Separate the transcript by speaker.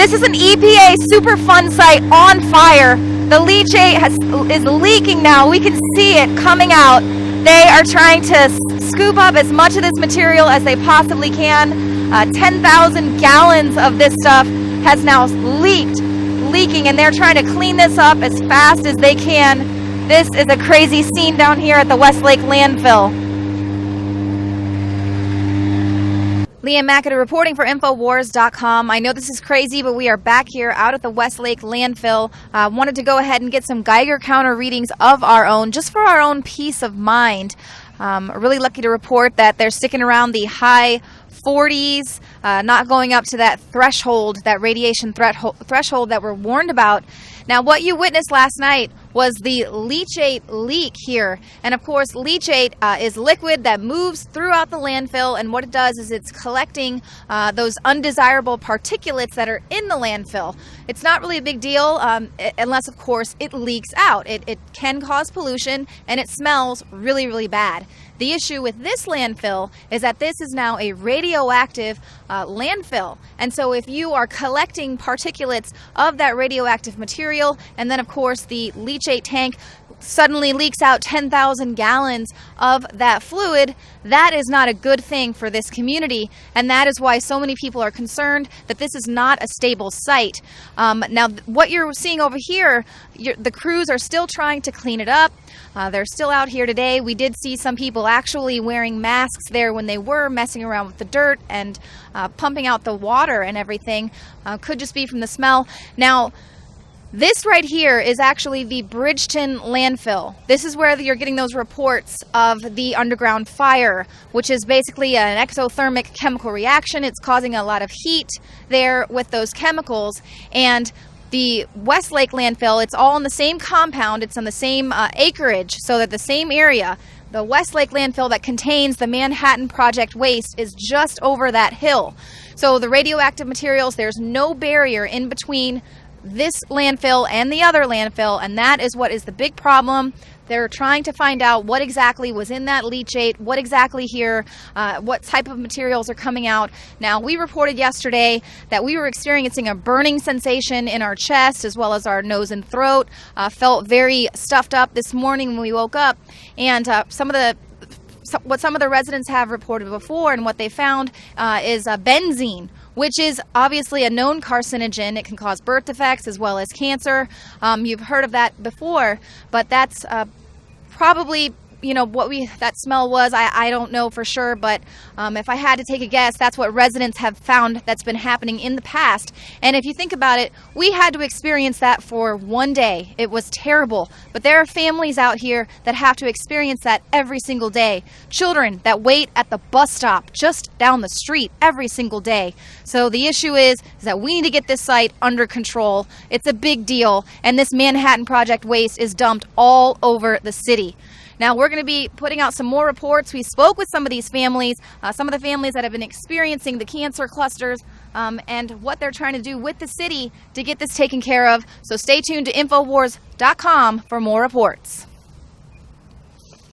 Speaker 1: This is an EPA Superfund site on fire. The leachate is leaking now. We can see it coming out. They are trying to scoop up as much of this material as they possibly can. 10,000 gallons of this stuff has now leaking, and they're trying to clean this up as fast as they can. This is a crazy scene down here at the Westlake Landfill. Leanne McAdoo reporting for Infowars.com. I know this is crazy, but we are back here out at the Westlake Landfill. Wanted to go ahead and get some Geiger counter readings of our own, just for our own peace of mind. Really lucky to report that they're sticking around the high 40s, not going up to that threshold, that radiation threshold that we're warned about. Now, what you witnessed last night was the leachate leak here. And of course, leachate is liquid that moves throughout the landfill, and what it does is it's collecting those undesirable particulates that are in the landfill. It's not really a big deal unless, of course, it leaks out. It can cause pollution, and it smells really, really bad. The issue with this landfill is that this is now a radioactive landfill. And so if you are collecting particulates of that radioactive material, and then of course the leachate tank suddenly leaks out 10,000 gallons of that fluid, that is not a good thing for this community, and that is why so many people are concerned that this is not a stable site. Now, what you're seeing over here, the crews are still trying to clean it up. They're still out here today. We did see some people actually wearing masks there when they were messing around with the dirt and pumping out the water and everything. Could just be from the smell. Now, this right here is actually the Bridgeton landfill. This is where you're getting those reports of the underground fire, which is basically an exothermic chemical reaction. It's causing a lot of heat there with those chemicals. And the Westlake landfill, it's all in the same compound. It's on the same acreage, so that the same area. The Westlake landfill that contains the Manhattan Project waste is just over that hill. So the radioactive materials, there's no barrier in between this landfill and the other landfill, and that is what is the big problem. They're trying to find out what exactly was in that leachate, what exactly here, what type of materials are coming out. Now, we reported yesterday that we were experiencing a burning sensation in our chest as well as our nose and throat. Felt very stuffed up this morning when we woke up, and what some of the residents have reported before and what they found is benzene, which is obviously a known carcinogen. It can cause birth defects as well as cancer. You've heard of that before, but that's probably, you know, what that smell was. I don't know for sure, but if I had to take a guess, that's what residents have found that's been happening in the past. And if you think about it, we had to experience that for one day. It was terrible, but there are families out here that have to experience that every single day. Children that wait at the bus stop just down the street every single day. So the issue is that we need to get this site under control. It's a big deal, and this Manhattan Project waste is dumped all over the city. Now, we're going to be putting out some more reports. We spoke with some of these families, some of the families that have been experiencing the cancer clusters, and what they're trying to do with the city to get this taken care of. So stay tuned to Infowars.com for more reports.